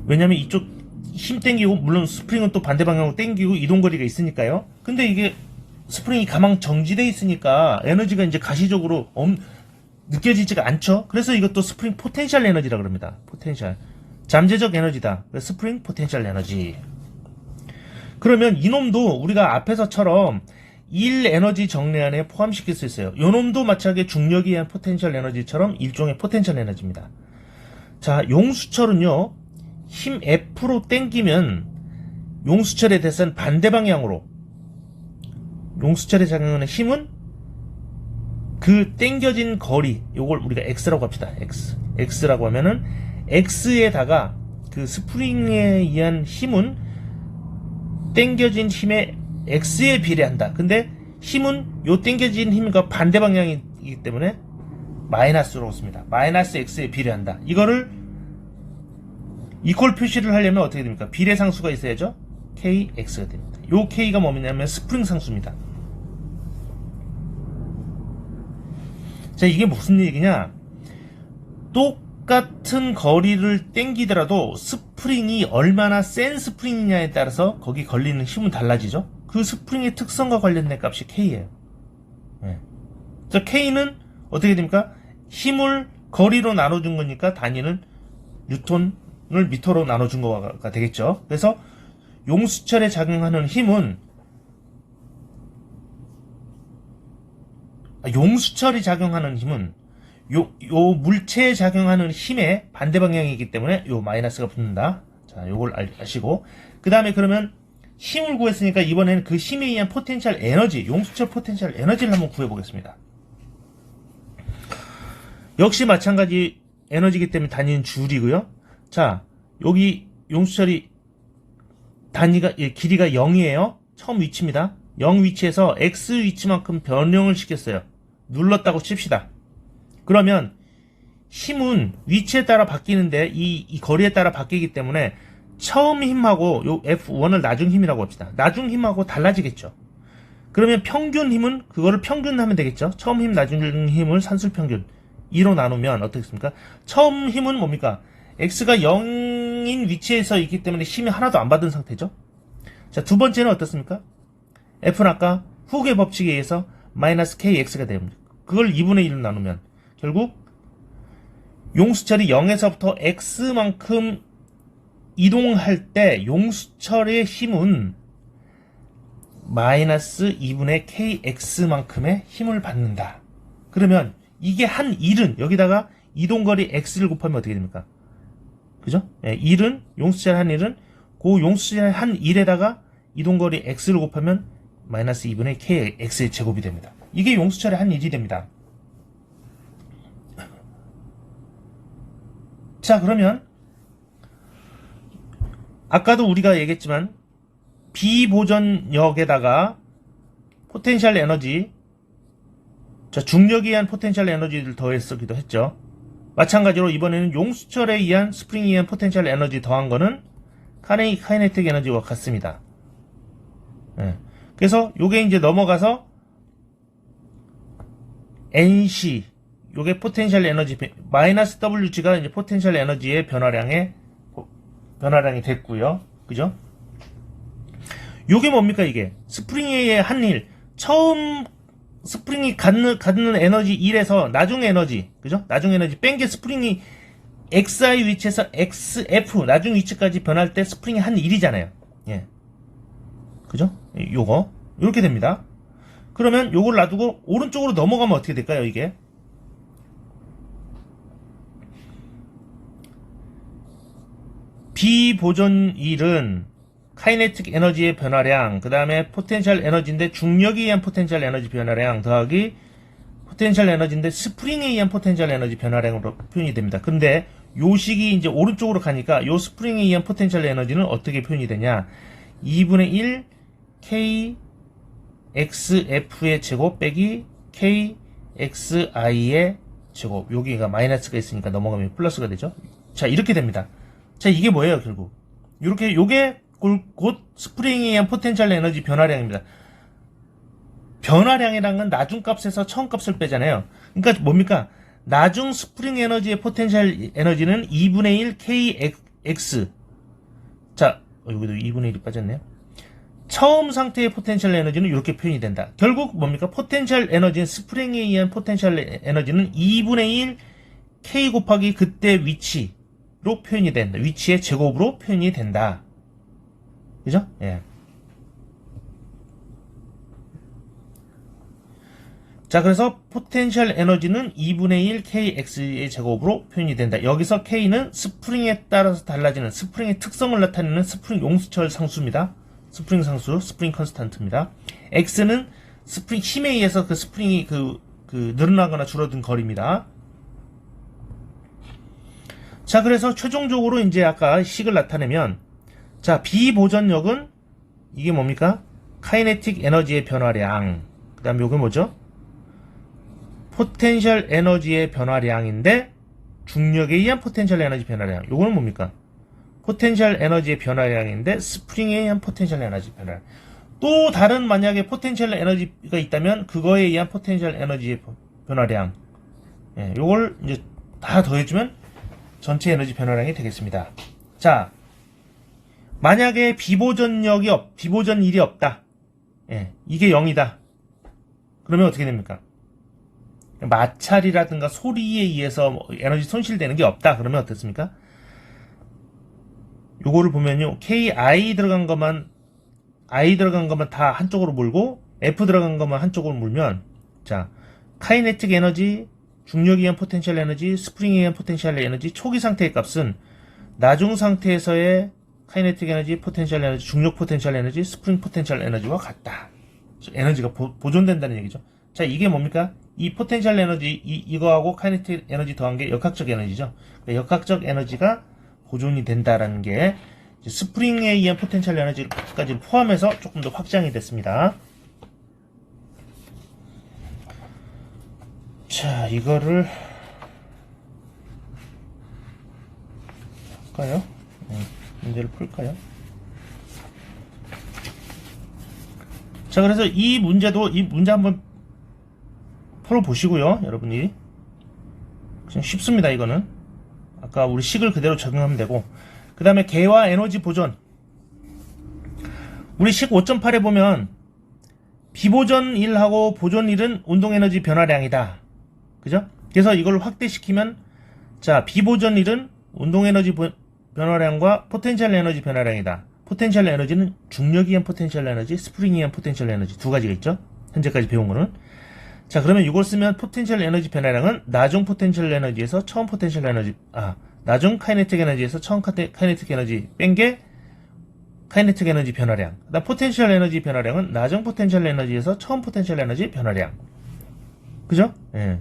왜냐면 이쪽 힘 땡기고 물론 스프링은 또 반대 방향으로 땡기고 이동거리가 있으니까요. 근데 이게 스프링이 가만 정지돼 있으니까 에너지가 이제 가시적으로 느껴지지가 않죠. 그래서 이것도 스프링 포텐셜 에너지라 그럽니다. 포텐셜 잠재적 에너지다. 스프링 포텐셜 에너지. 그러면 이놈도 우리가 앞에서처럼 일 에너지 정리안에 포함시킬 수 있어요. 요놈도 마찬가지 중력에 의한 포텐셜 에너지처럼 일종의 포텐셜 에너지입니다. 자, 용수철은요. 힘 F로 땡기면 용수철의 대선 반대 방향으로 용수철에 작용하는 힘은 그 땡겨진 거리 요걸 우리가 X라고 합시다. X라고 하면은 X에다가 그 스프링에 의한 힘은 땡겨진 힘의 X에 비례한다. 근데 힘은 요 땡겨진 힘과 반대 방향이기 때문에 마이너스로 씁니다. 마이너스 X에 비례한다. 이거를 이퀄 표시를 하려면 어떻게 됩니까? 비례상수가 있어야죠. KX가 됩니다. 요 K가 뭐냐면 스프링 상수입니다. 자, 이게 무슨 얘기냐? 똑같은 거리를 당기더라도 스프링이 얼마나 센 스프링이냐에 따라서 거기 걸리는 힘은 달라지죠. 그 스프링의 특성과 관련된 값이 K예요. 네. 그래서 K는 어떻게 됩니까? 힘을 거리로 나눠준 거니까 단위는 뉴턴을 미터로 나눠준 거가 되겠죠. 그래서 용수철에 작용하는 힘은 용수철이 작용하는 힘은 요 물체에 작용하는 힘의 반대 방향이기 때문에 요 마이너스가 붙는다. 자, 요걸 아시고 그 다음에 그러면 힘을 구했으니까 이번에는 그 힘에 의한 포텐셜 에너지, 용수철 포텐셜 에너지를 한번 구해보겠습니다. 역시 마찬가지 에너지이기 때문에 단위는 줄이고요. 자, 여기 용수철이 단위가 길이가 0이에요. 처음 위치입니다. 0 위치에서 x 위치만큼 변형을 시켰어요. 눌렀다고 칩시다. 그러면 힘은 위치에 따라 바뀌는데 이 거리에 따라 바뀌기 때문에 처음 힘하고 요 F1을 나중 힘이라고 합시다. 나중 힘하고 달라지겠죠. 그러면 평균 힘은 그거를 평균하면 되겠죠. 처음 힘, 나중 힘을 산술 평균 2로 나누면 어떻겠습니까? 처음 힘은 뭡니까? X가 0인 위치에서 있기 때문에 힘이 하나도 안 받은 상태죠. 자, 두 번째는 어떻습니까? F는 아까 후크의 법칙에 의해서 마이너스 KX가 됩니다. 그걸 2분의 1로 나누면 결국 용수철이 0에서부터 X만큼 이동할 때 용수철의 힘은 마이너스 2분의 KX만큼의 힘을 받는다. 그러면 이게 한 1은 여기다가 이동거리 X를 곱하면 어떻게 됩니까? 그죠? 예, 1은 용수철 한 1은 그 용수철 한 1에다가 이동거리 X를 곱하면 마이너스 2분의 KX의 제곱이 됩니다. 이게 용수철의 한 1이 됩니다. 자, 그러면 아까도 우리가 얘기했지만 비보전역에다가 포텐셜 에너지, 자, 중력에 의한 포텐셜 에너지를 더했기도 했죠. 마찬가지로 이번에는 용수철에 의한 스프링에 의한 포텐셜 에너지 더한 거는 카이네틱 에너지와 같습니다. 네. 그래서 요게 이제 넘어가서 NC, 요게 포텐셜 에너지, 마이너스 WG가 이제 포텐셜 에너지의 변화량이 됐고요. 그죠? 요게 뭡니까, 이게? 스프링의 한 일. 처음 스프링이 갖는 에너지 1에서 나중 에너지, 그죠? 나중 에너지 뺀 게 스프링이 XI 위치에서 XF, 나중 위치까지 변할 때 스프링이 한 1이잖아요. 예. 그죠? 요거. 요렇게 됩니다. 그러면 요걸 놔두고 오른쪽으로 넘어가면 어떻게 될까요, 이게? 비보존일은 카이네틱 에너지의 변화량, 그 다음에 포텐셜 에너지인데 중력에 의한 포텐셜 에너지 변화량 더하기 포텐셜 에너지인데 스프링에 의한 포텐셜 에너지 변화량으로 표현이 됩니다. 근데 요 식이 이제 오른쪽으로 가니까 요 스프링에 의한 포텐셜 에너지는 어떻게 표현이 되냐? 2분의 1 KXF의 제곱 빼기 KXI의 제곱. 여기가 마이너스가 있으니까 넘어가면 플러스가 되죠. 자, 이렇게 됩니다. 자, 이게 뭐예요, 결국? 요렇게, 요게 곧 스프링에 의한 포텐셜 에너지 변화량입니다. 변화량이란 건 나중 값에서 처음 값을 빼잖아요. 그러니까 뭡니까? 나중 스프링 에너지의 포텐셜 에너지는 2분의 1 KX. 자, 여기도 2분의 1이 빠졌네요. 처음 상태의 포텐셜 에너지는 이렇게 표현이 된다. 결국 뭡니까? 포텐셜 에너지는 스프링에 의한 포텐셜 에너지는 2분의 1 K 곱하기 그때 위치로 표현이 된다. 위치의 제곱으로 표현이 된다. 그죠? 예. 자, 그래서 포텐셜 에너지는 2분의 1 KX의 제곱으로 표현이 된다. 여기서 K는 스프링에 따라서 달라지는 스프링의 특성을 나타내는 스프링 용수철 상수입니다. 스프링 상수, 스프링 컨스탄트입니다. X는 스프링 힘에 의해서 그 스프링이 늘어나거나 줄어든 거리입니다. 자, 그래서 최종적으로 이제 아까 식을 나타내면, 자, 비보전력은 이게 뭡니까? 카이네틱 에너지의 변화량. 그 다음에 요게 뭐죠? 포텐셜 에너지의 변화량인데 중력에 의한 포텐셜 에너지 변화량. 요거는 뭡니까? 포텐셜 에너지의 변화량인데 스프링에 의한 포텐셜 에너지 변화량. 또 다른 만약에 포텐셜 에너지가 있다면 그거에 의한 포텐셜 에너지의 변화량. 예, 요걸 이제 다 더해주면 전체 에너지 변화량이 되겠습니다. 자, 만약에 비보전 일이 없다. 예, 이게 0이다. 그러면 어떻게 됩니까? 마찰이라든가 소리에 의해서 에너지 손실되는 게 없다. 그러면 어떻습니까? 요거를 보면요. KI 들어간 것만 다 한쪽으로 몰고 F 들어간 것만 한쪽으로 몰면 자, 카이네틱 에너지, 중력에 의한 포텐셜 에너지, 스프링에 의한 포텐셜 에너지, 초기 상태의 값은 나중 상태에서의 카이네틱 에너지, 포텐셜 에너지, 중력 포텐셜 에너지, 스프링 포텐셜 에너지와 같다. 에너지가 보존된다는 얘기죠. 자, 이게 뭡니까? 이 포텐셜 에너지, 이거하고 카이네틱 에너지 더한 게 역학적 에너지죠. 그러니까 역학적 에너지가 보존이 된다라는 게 스프링에 의한 포텐셜 에너지까지 포함해서 조금 더 확장이 됐습니다. 자, 이거를 할까요? 문제를 풀까요? 자, 그래서 이 문제 한번 풀어보시고요, 여러분이. 그냥 쉽습니다, 이거는. 아까 우리 식을 그대로 적용하면 되고. 그 다음에 개와 에너지 보존. 우리 식 5.8에 보면, 비보전 1하고 보존 1은 운동 에너지 변화량이다. 그죠? 그래서 이걸 확대시키면, 자, 비보전 1은 운동 에너지 변화량과 포텐셜 에너지 변화량이다. 포텐셜 에너지는 중력에 의한 포텐셜 에너지, 스프링에 의한 포텐셜 에너지 두 가지가 있죠? 현재까지 배운 거는. 자, 그러면 이걸 쓰면 포텐셜 에너지 변화량은 나중 포텐셜 에너지에서 처음 포텐셜 에너지, 나중 카이네틱 에너지에서 처음 카이네틱 에너지 뺀 게 카이네틱 에너지 변화량. 그다음 포텐셜 에너지 변화량은 나중 포텐셜 에너지에서 처음 포텐셜 에너지 변화량. 그죠? 예.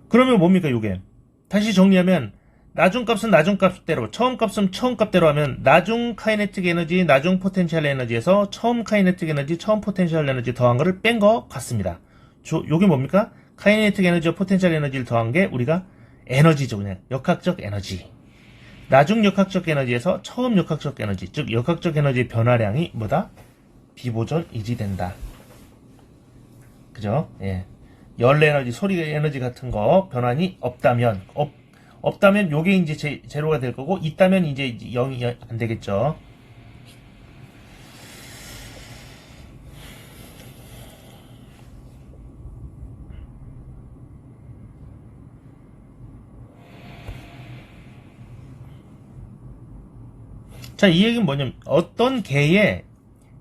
그러면 뭡니까, 요게? 다시 정리하면, 나중 값은 나중 값대로, 처음 값은 처음 값대로 하면, 나중 카이네틱 에너지, 나중 포텐셜 에너지에서 처음 카이네틱 에너지, 처음 포텐셜 에너지 더한 거를 뺀 거 같습니다. 요게 뭡니까? 카이네틱 에너지와 포텐셜 에너지를 더한 게 우리가 에너지죠, 그냥. 역학적 에너지. 나중 역학적 에너지에서 처음 역학적 에너지, 즉, 역학적 에너지 변화량이 뭐다? 비보전 1이 된다. 그죠? 예. 열 에너지, 소리 에너지 같은 거 변환이 없다면, 없다면 요게 이제 제로가 될 거고, 있다면 이제 0이 안 되겠죠. 자, 이 얘기는 뭐냐면, 어떤 개의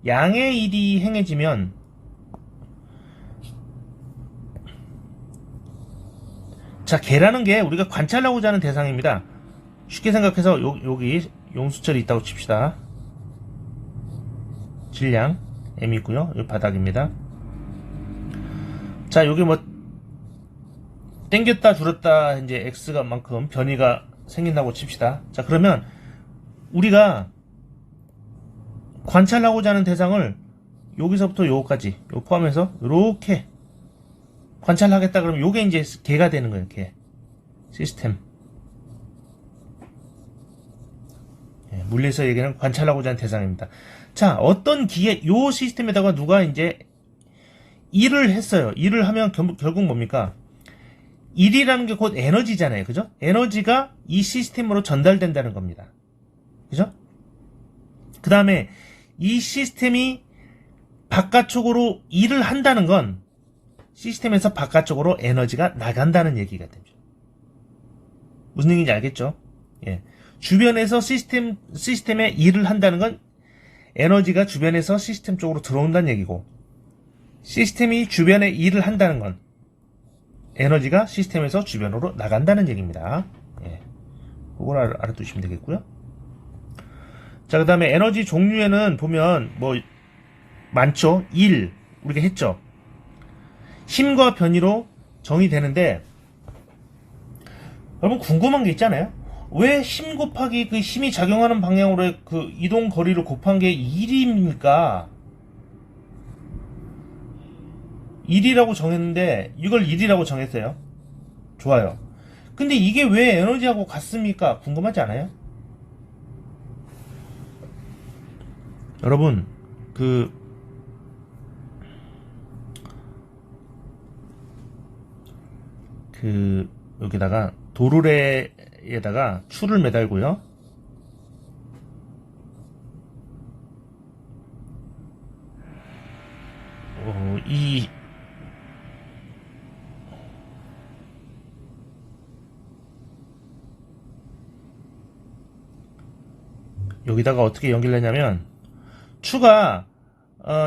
양의 일이 행해지면, 자, 개라는 게 우리가 관찰하고자 하는 대상입니다. 쉽게 생각해서 여기 용수철이 있다고 칩시다. 질량 M이고요. 여기 바닥입니다. 자, 여기 뭐 땡겼다 줄었다 이제 X가 만큼 변이가 생긴다고 칩시다. 자, 그러면 우리가 관찰하고자 하는 대상을 여기서부터 요거까지 요 포함해서 이렇게 관찰하겠다 그러면 요게 이제 개가 되는 거예요. 개 시스템. 예, 물리에서 얘기하는 관찰하고자 하는 대상입니다. 자, 어떤 기계 요 시스템에다가 누가 이제 일을 했어요. 일을 하면 결국 뭡니까? 일이라는 게 곧 에너지잖아요. 그죠? 에너지가 이 시스템으로 전달된다는 겁니다. 그죠? 그 다음에 이 시스템이 바깥쪽으로 일을 한다는 건 시스템에서 바깥쪽으로 에너지가 나간다는 얘기가 됩니다. 무슨 얘기인지 알겠죠? 예. 주변에서 시스템에 일을 한다는 건 에너지가 주변에서 시스템 쪽으로 들어온다는 얘기고, 시스템이 주변에 일을 한다는 건 에너지가 시스템에서 주변으로 나간다는 얘기입니다. 예. 그걸 알아두시면 되겠고요. 자, 그 다음에 에너지 종류에는 보면 뭐 많죠. 일 우리가 했죠. 힘과 변이로 정의되는데, 여러분 궁금한 게 있잖아요. 왜 힘 곱하기 그 힘이 작용하는 방향으로 그 이동 거리를 곱한 게 1입니까? 1이라고 정했는데 이걸 1이라고 정했어요. 좋아요. 근데 이게 왜 에너지하고 같습니까? 궁금하지 않아요? 여러분, 여기다가 도르래에다가 추를 매달고요. 여기다가 어떻게 연결하냐면 추가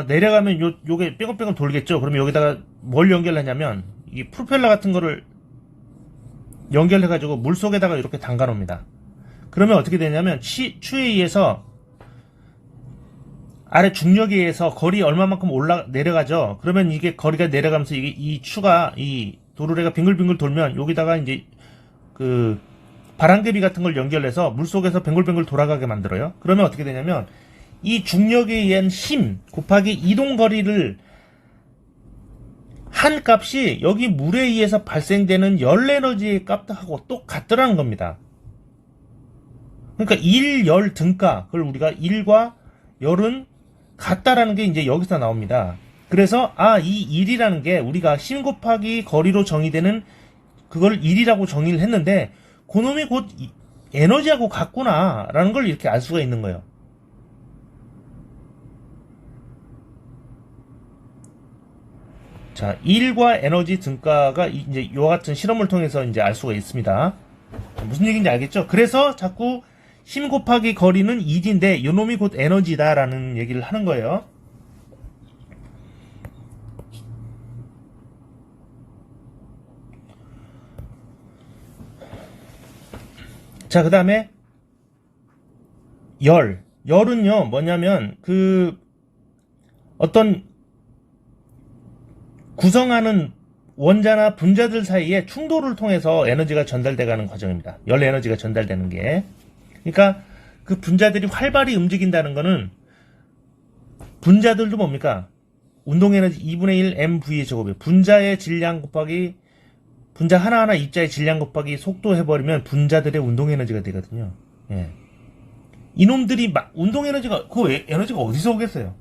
내려가면 요게 뺑글뺑글 돌겠죠. 그러면 여기다가 뭘 연결하냐면 이 프로펠러 같은 거를 연결해가지고 물속에다가 이렇게 담가 놓습니다. 그러면 어떻게 되냐면 추에 의해서 아래 중력에 의해서 거리 얼마만큼 내려가죠. 그러면 이게 거리가 내려가면서 이 추가 이 도르래가 빙글빙글 돌면 여기다가 이제 그 바람개비 같은 걸 연결해서 물속에서 뱅글뱅글 돌아가게 만들어요. 그러면 어떻게 되냐면 이 중력에 의한 힘 곱하기 이동거리를 한 값이 여기 물에 의해서 발생되는 열 에너지의 값하고 똑같더라는 겁니다. 그러니까 1, 열 등가, 그걸 우리가 1과 열은 같다라는 게 이제 여기서 나옵니다. 그래서 이 1이라는 게 우리가 힘 곱하기 거리로 정의되는 그걸 1이라고 정의를 했는데 그놈이 곧 에너지하고 같구나 라는 걸 이렇게 알 수가 있는 거예요. 자, 1과 에너지 등가가 이제 이와 같은 실험을 통해서 이제 알 수가 있습니다. 무슨 얘기인지 알겠죠? 그래서 자꾸 힘 곱하기 거리는 1인데 이놈이 곧 에너지다라는 얘기를 하는 거예요. 자, 그 다음에 열은요 뭐냐면 그 어떤 구성하는 원자나 분자들 사이에 충돌을 통해서 에너지가 전달돼가는 과정입니다. 열 에너지가 전달되는 게. 그러니까 그 분자들이 활발히 움직인다는 거는 분자들도 뭡니까? 운동에너지 2분의 1 mv의 제곱이에요. 분자의 질량 곱하기 분자 하나하나 입자의 질량 곱하기 속도 해버리면 분자들의 운동에너지가 되거든요. 예. 이놈들이 운동에너지가 그 에너지가 어디서 오겠어요?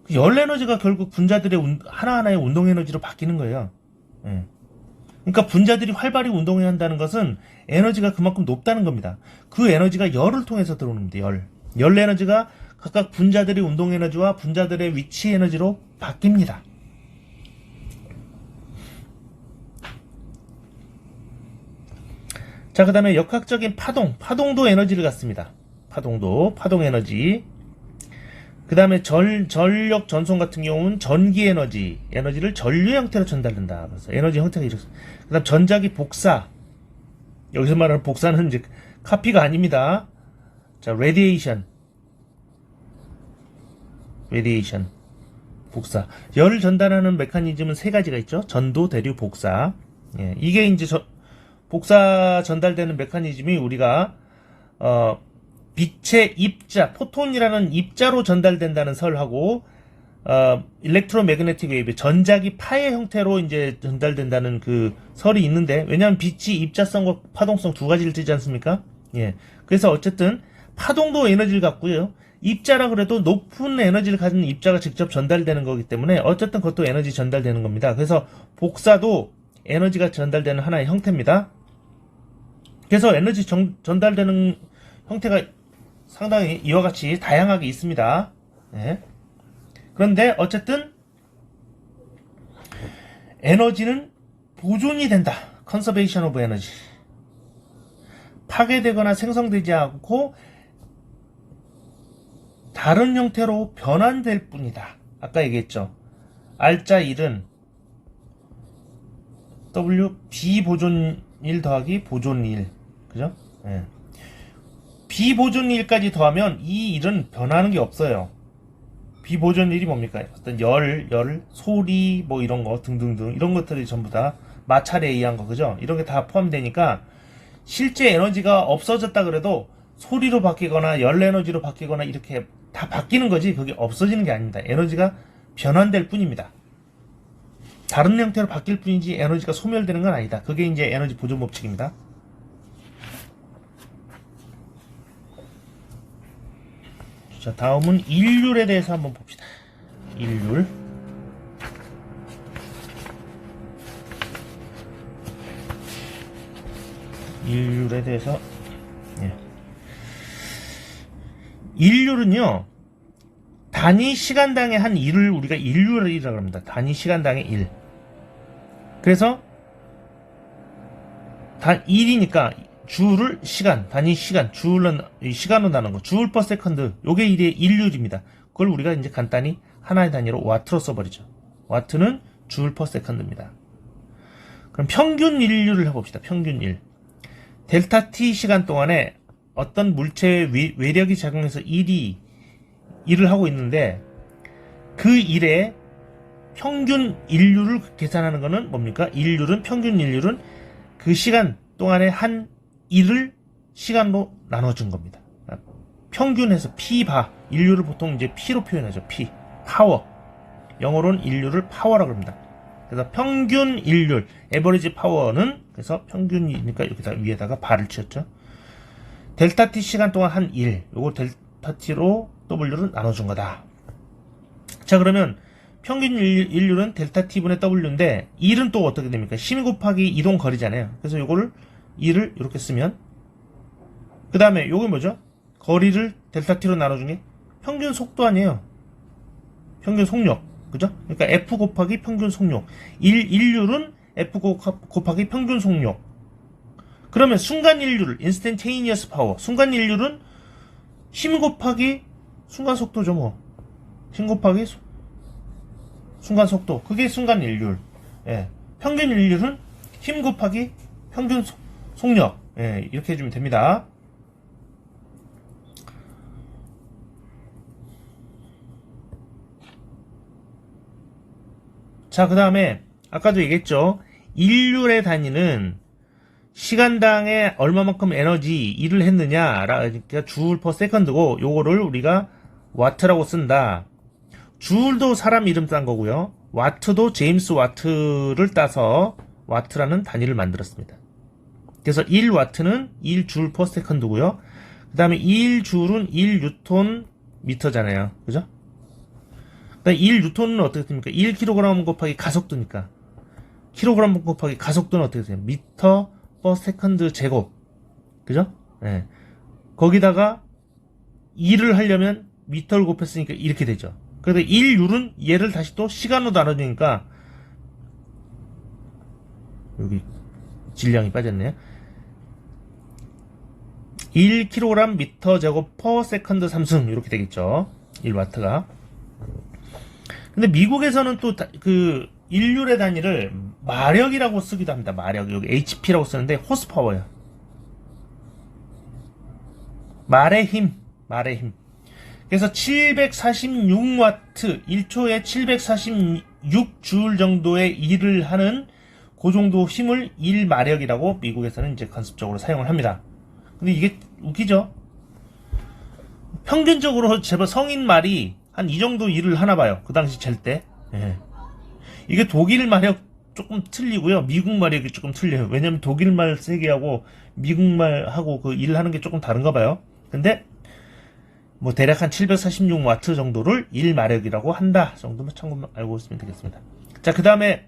그 열 에너지가 결국 분자들의 하나하나의 운동에너지로 바뀌는 거예요. 예. 그러니까 분자들이 활발히 운동해야 한다는 것은 에너지가 그만큼 높다는 겁니다. 그 에너지가 열을 통해서 들어오는 겁니다. 열 에너지가 각각 분자들의 운동 에너지와 분자들의 위치 에너지로 바뀝니다. 자, 그 다음에 역학적인 파동도 에너지를 갖습니다. 파동 에너지. 그 다음에 전력 전송 같은 경우는 전기 에너지를 전류 형태로 전달된다. 그래서 에너지 형태가 이렇습니다. 그 다음 전자기 복사. 여기서 말하는 복사는 이제 카피가 아닙니다. 자, 레디에이션. 복사. 열을 전달하는 메커니즘은 세 가지가 있죠. 전도, 대류, 복사. 예, 이게 이제 복사 전달되는 메커니즘이 우리가 빛의 입자, 포톤이라는 입자로 전달된다는 설하고 일렉트로매그네틱 웨이브, 전자기 파의 형태로 이제 전달된다는 그 설이 있는데, 왜냐하면 빛이 입자성과 파동성 두 가지를 띠지 않습니까? 예. 그래서 어쨌든 파동도 에너지를 갖고요. 입자라 그래도 높은 에너지를 가진 입자가 직접 전달되는 거기 때문에 어쨌든 그것도 에너지 전달되는 겁니다. 그래서 복사도 에너지가 전달되는 하나의 형태입니다. 그래서 에너지 전달되는 형태가 상당히 이와 같이 다양하게 있습니다. 네. 그런데 어쨌든 에너지는 보존이 된다. 컨서베이션 오브 에너지. 파괴되거나 생성되지 않고 다른 형태로 변환될 뿐이다. 아까 얘기했죠. R자 1은 W 비보존 1 더하기 보존 1. 그죠? 예. 비보존 1까지 더하면 이 1은 변하는 게 없어요. 비보존 1이 뭡니까? 어떤 열, 소리, 뭐 이런 거 등등등 이런 것들이 전부 다 마찰에 의한 거, 그죠? 이런 게 다 포함되니까 실제 에너지가 없어졌다 그래도 소리로 바뀌거나 열 에너지로 바뀌거나 이렇게 다 바뀌는 거지 그게 없어지는 게 아닙니다. 에너지가 변환될 뿐입니다. 다른 형태로 바뀔 뿐이지 에너지가 소멸되는 건 아니다. 그게 이제 에너지 보존 법칙입니다. 자, 다음은 일률에 대해서 한번 봅시다. 일률. 일률에 대해서 예. 일률은요 단위 시간당의 한 일을 우리가 일률이라고 합니다. 단위 시간당의 일. 그래서 일이니까 주를 시간, 단위 시간, 주울은 시간으로 나눈 거, 주울 퍼 세컨드, 요게 일의 일률입니다. 그걸 우리가 이제 간단히 하나의 단위로 와트로 써버리죠. 와트는 주울 퍼 세컨드입니다. 그럼 평균 일률을 해봅시다. 평균 일. 델타 t 시간 동안에 어떤 물체의 외력이 작용해서 일을 하고 있는데 그 일의 평균 일률을 계산하는 거는 뭡니까? 평균 일률은 그 시간 동안에 한 일을 시간로 나눠준 겁니다. 평균에서 P바, 인류를 보통 이제 P로 표현하죠. P, 파워. 영어로는 인류를 파워라고 합니다. 그래서 평균 인류, 에버리지 파워는 그래서 평균이니까 여기다 위에다가 바를 치었죠. 델타 T 시간 동안 한 일, 요거 델타 T로 W를 나눠준 거다. 자, 그러면 평균 인류는 델타 T분의 W인데, 일은 또 어떻게 됩니까? 심 곱하기 이동 거리잖아요. 그래서 요거를 일을 이렇게 쓰면, 그 다음에 요게 뭐죠? 거리를 델타 T로 나눠준 게 평균 속도 아니에요. 평균 속력. 그죠? 그러니까 F 곱하기 평균 속력. 일률은 F 곱하기 평균 속력. 그러면 순간 인류를 instantaneous power. 순간 인류는 힘 곱하기 순간 속도죠, 뭐. 힘 곱하기 순간 속도. 그게 순간 인류. 예. 평균 인류는 힘 곱하기 평균 속력. 예, 이렇게 해주면 됩니다. 자, 그 다음에 아까도 얘기했죠. 일률의 단위는 시간당에 얼마만큼 에너지 일을 했느냐, 그러니까 주울 퍼 세컨드고, 요거를 우리가 와트라고 쓴다. 주울도 사람 이름 딴 거고요. 와트도 제임스 와트를 따서 와트라는 단위를 만들었습니다. 그래서 1와트는 1줄 퍼 세컨드고요. 그 다음에 1줄은 1뉴턴 미터잖아요. 그죠? 1뉴턴은 어떻게 됩니까? 1kg 곱하기 가속도니까. kg 곱하기 가속도는 어떻게 돼요? 미터 퍼 세컨드 제곱. 그죠? 네. 거기다가 2를 하려면 미터를 곱했으니까 이렇게 되죠. 그래서 1율은 얘를 다시 또 시간으로 나눠주니까 여기 질량이 빠졌네요. 1kg 미터 제곱 퍼 세컨드 삼승 이렇게 되겠죠. 1와트가. 근데 미국에서는 또 그 인률의 단위를 마력이라고 쓰기도 합니다. 마력. 여기 HP라고 쓰는데 호스파워예요. 말의 힘. 그래서 746와트, 1초에 746줄 정도의 일을 하는 그 정도 힘을 1마력이라고 미국에서는 이제 관습적으로 사용을 합니다. 근데 이게 웃기죠? 평균적으로 제발 성인 말이 한 이 정도 일을 하나 봐요. 그 당시 잴 때. 예. 이게 독일 마력 조금 틀리고요. 미국 마력이 조금 틀려요. 왜냐면 독일 말 세기하고 미국 말하고 그 일을 하는 게 조금 다른가 봐요. 근데 뭐 대략 한 746와트 정도를 1마력이라고 한다 정도만 참고 알고 있으면 되겠습니다. 자, 그 다음에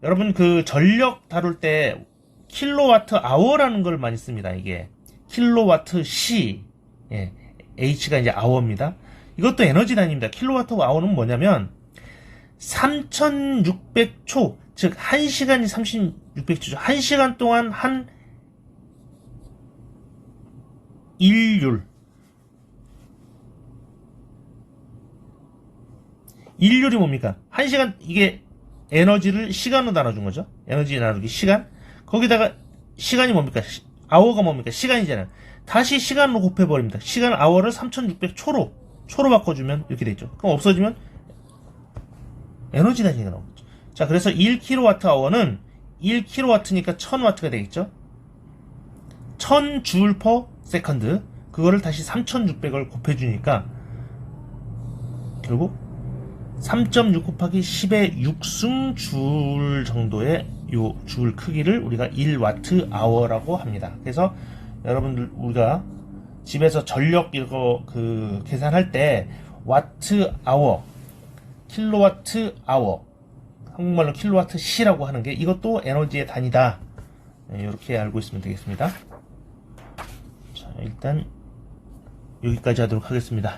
여러분 그 전력 다룰 때 킬로와트 아워라는 걸 많이 씁니다. 이게 킬로와트 시, 예, H가 이제 아워입니다. 이것도 에너지 단위입니다. 킬로와트 아워는 뭐냐면 3600초, 즉 1시간이 3600초죠. 1시간 동안 한 일률. 일률이 뭡니까? 1시간, 이게 에너지를 시간으로 나눠준 거죠. 에너지 나누기 시간. 거기다가 시간이 뭡니까? 아워가 뭡니까? 시간이잖아요. 다시 시간으로 곱해버립니다. 시간 아워를 3600초로 바꿔주면 이렇게 되죠. 그럼 없어지면 에너지 단위가 나오겠죠. 자, 그래서 1kWh는 1kW니까 1000W가 되겠죠. 1000줄 퍼 세컨드. 그거를 다시 3600을 곱해주니까 결국 3.6 곱하기 10의 6승 줄 정도의 요 줄 크기를 우리가 1와트아워라고 합니다. 그래서 여러분들 우리가 집에서 전력 이거 그 계산할 때 와트아워, 킬로와트아워, 한국말로 킬로와트 시라고 하는 게 이것도 에너지의 단위다 네, 이렇게 알고 있으면 되겠습니다. 자, 일단 여기까지 하도록 하겠습니다.